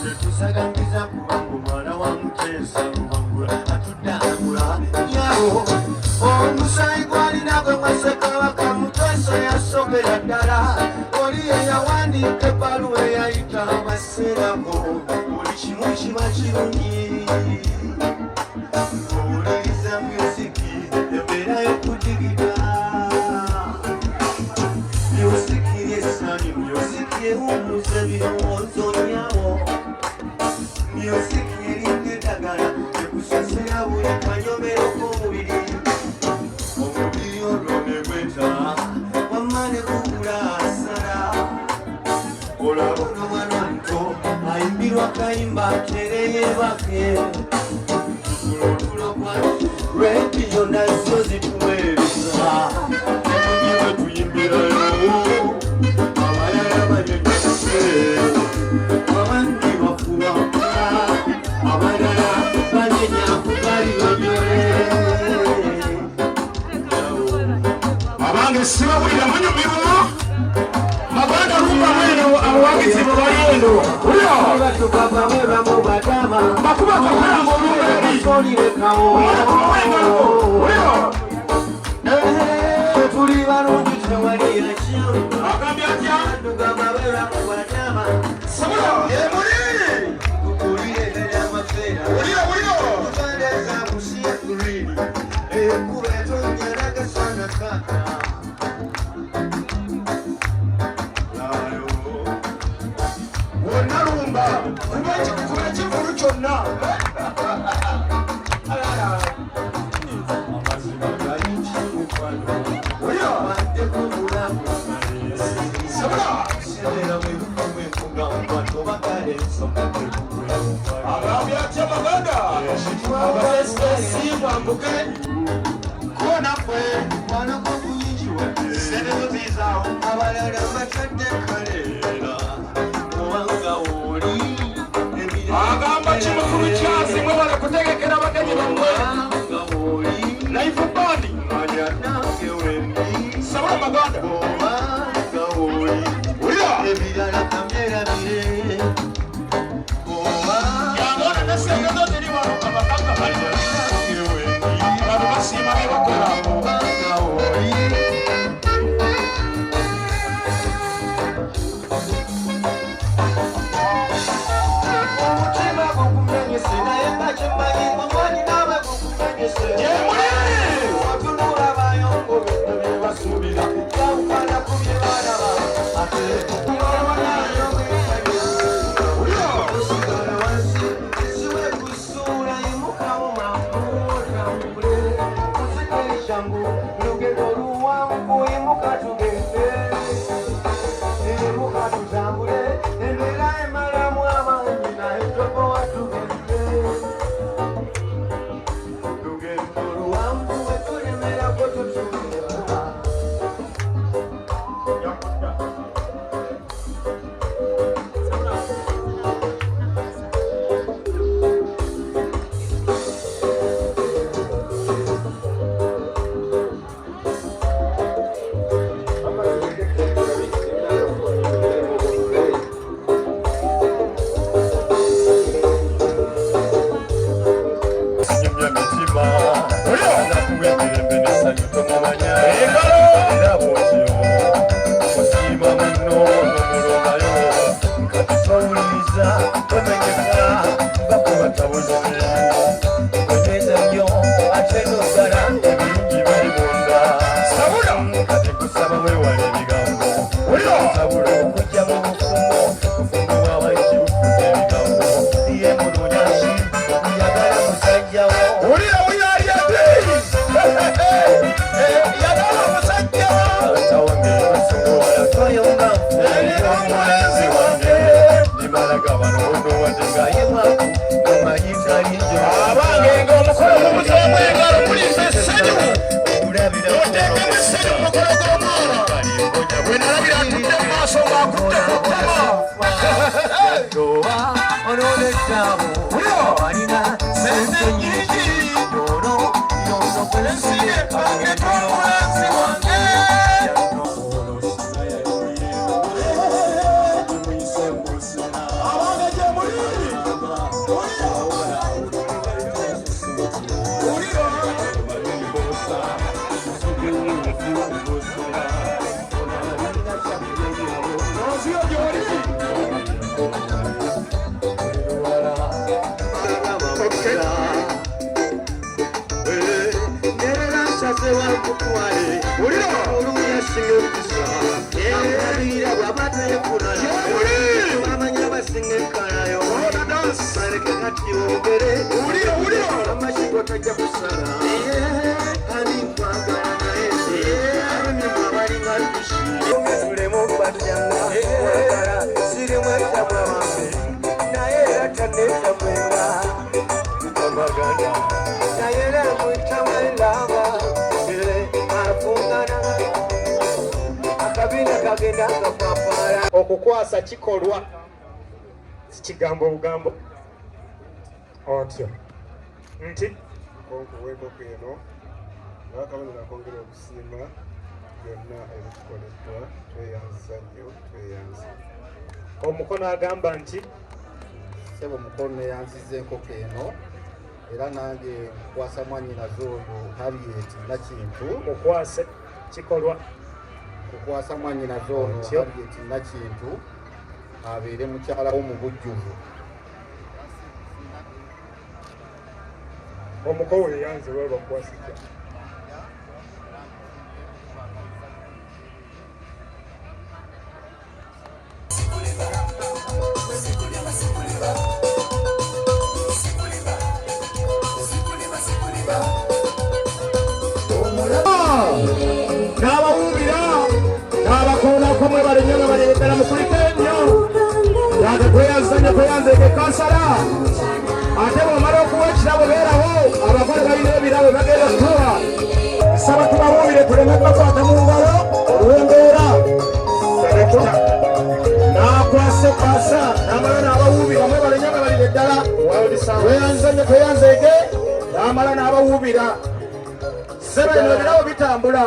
tusagangiza kubangu mwana wa mutesa Luwangula atudangula yawo omusayi gwalinagwe maseka bakamutesa yasogera ddala oli yeyawandika ebbaluwa eyayita abaserako buli kimu kiba kirungi owuliriza myuziki embeerayo kudigida myuziki yesani myuziki ewummuza ebirowoozo nyawo myuziki eringa eddagala ekusasira buli kanyomero k'omubiri omubiri olwo ne gweta wamma ne gubula asala olaba ono mwana muto ayimbirwa kayimba tereyebake tutulotulo kwa rediyo nazo zituweereza emugiwe tuyimbirayo abalala banyonyese abandi bafuba abalala banyenya kugali banyole abange sibawulira munyumirwa maganda rumba mweno abawagizi mubayendo ulyo batukava mweba mubatama bakuba kakula ngolumbi solirekawo ulyo tuli balungi tewalira kyo agambye atya tukava mweba mubatama sabula emuli tukulire n'amafeera ulyo tubandeza kusiya kulini ekuba etonyeraga sana kaka Narumba, kuna kivulu kyonna amazima gayinkimukwano sabula serera mwebukamwenkunga watobagale agambye atya maganda abasesiibambuke konaffe kwanako kuyingiwe serezo zizaawo abalala batadde kaleera agamba kimukulu kyasi mwe bali kutegekera abagenyi bammwe life bandi sabula maganda yangona nesengezo ziri wano abakaka bali abantu basiima bebakolako kanisa mwenga Kamagana Nayere mwita mwelava Ile afungana Akabina kagenda kapapara okukwasa kikolwa kigambo bugambo otyo nti konkuweeko keno nakabonera kongera okusiima byonna ebitukoleddwa tweyanza nnyo tweyanza omukono agamba nti sebo mukono neyanziza enkoko eno era nange nkwasa mwannyinaze oyo Harriet Nakintu okwase kikolwa kukwasa mwannyinaze ono Harriet Nakintu abeere mukyala wo mu bujjuvu omukowe yeyanze webakwasika n'abawuubira n'abakoonako mwebale nnyo nga baleetera mukulike nnyo yage tweyanzege kansala ate bw'omala okuwa ekirabo beerawo abakole balina ebirabo bagenda kutuwa saba tubawuubire tuleme bakwata mu ngalo olw'embeera selekita n'akwasa kwasa n'amala n'abawuubira mwebale nnyo nga balina eddala tweyanzege n'amala n'abawuubira sebe bino ebirabo bitambula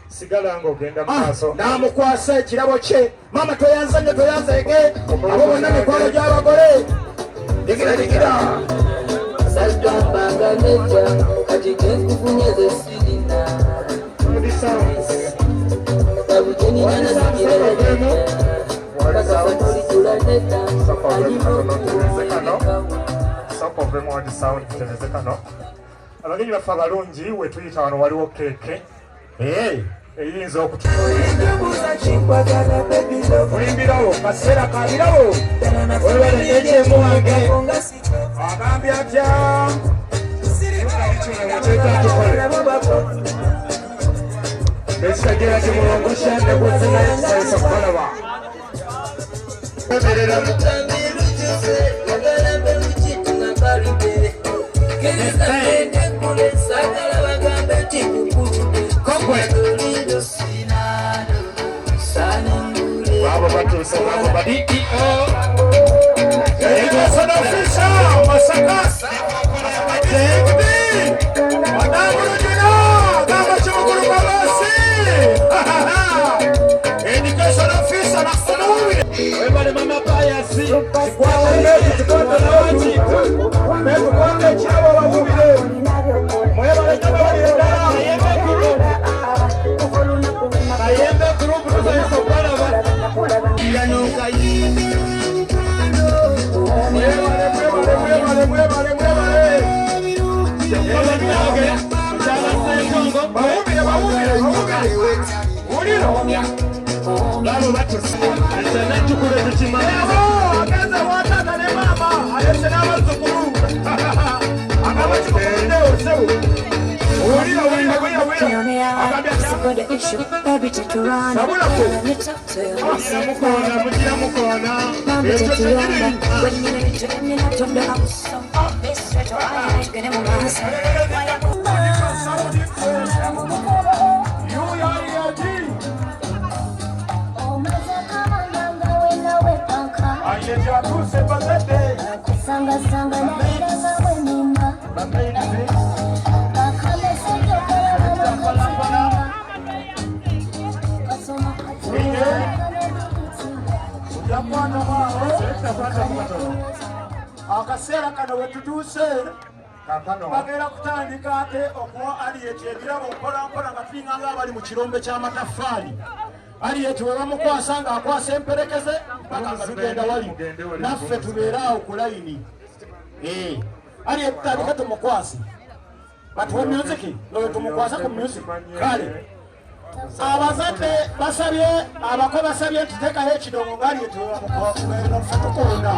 sigala ng'ogenda mu maaso n'amukwasa ekirabo kye mama tweyanzege abo bonna mikwano gy'abagole digira Saltambanga neja kati kenkufunyeze sirina Tabujeni nana sikirele neja Kasasa tulikula neta abagenyi baffe abalungi wetuyita wano waliwo keeke eyinza okulimbirawo kaseera kabirawo webalenekyeemu wange agambye atya ekitegera kimulongosha negwezinaisaisa kubalaba Babo batuuse babo ba-DEO Education Officer Masaka JB Madamu Lujuna Gamba Chimukulu Kabasi Education Officer Nakunuwi Webale mama Payasi Kikwata metu kikwata na waji Metu kwande chabo wabubile Mwebale nyama wali edala Kayembe Group Tuzayiso Kwana Yanyoka yini mwebale uliro labo batusanekikule tukimaagaza watata ne mama alese n'abazukulu akabakikukudewo sewo uliro mukona mugira mukona ekyo tekiri akaseera kano wetutuuse bagenda kutandika ate okuwa Harriet ebirabo mpolampola nga tulinganga abali mu kirombe ky'amataffaali Harriet we bamukwasa ng'akwasa emperekeze mpaka nga tugenda wali naffe tubeere awo ku layini Harriet tutandike tumukwasi batuwe musiki lowe tumukwasa ku music kale abazadde basabye abako basabye tuteekayo ekidongo nga Harriet we bamukwasa tukonda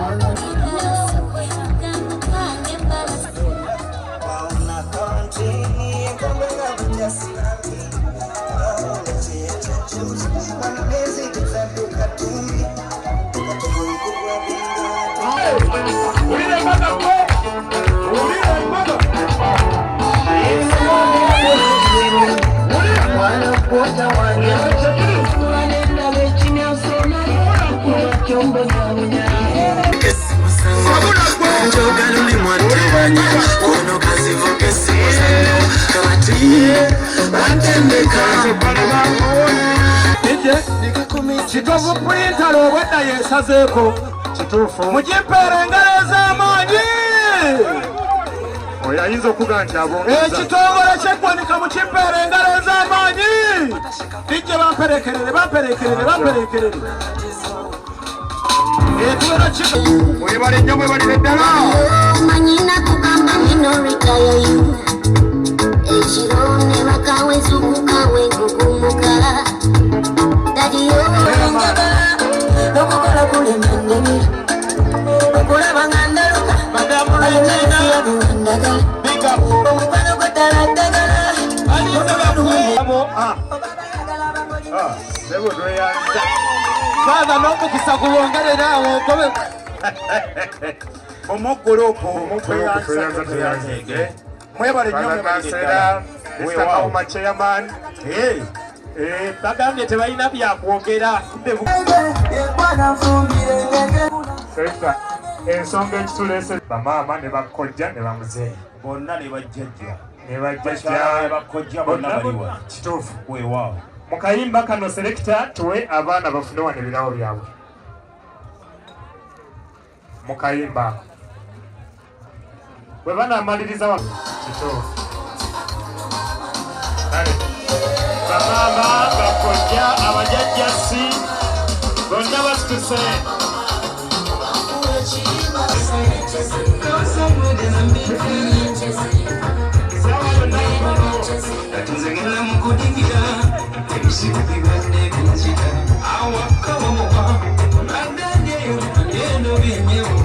Kitufu printer obwedda yesazeeko kituufu mugimpera engalo ez'amaanyi oyo ayinza okuga nti abongeza ekitongole ky'eggwanika mukimpeera engalo ez'amaanyi dijje bamperekerere etubera kino mwebale nnyo mwebalire ddala manyina kugamba nino ritayayo ekiro ne bakawezukukawe nkukumuka okukola kulemangeni okulaba nga ndaluka omukwano gwetala ddagala saaza n'omukisa gulongereraawo okobe omuggulooko mwebale nnyo bagambye tebalina byakwogera ensonga ekituleese bamaama ne bakojja ne bamuzeeyi bonna ne bajjajja kituufu weewaawo mu kayimba kano selekita tuwe abaana bafune wano ebirawo byabwe mu kayimba bwe banaamaliriza kituufu bamaama bakojja abajajjasi bonna basituse tuzegera mu kudigira ebisigo bibadde kunzita awakaba muba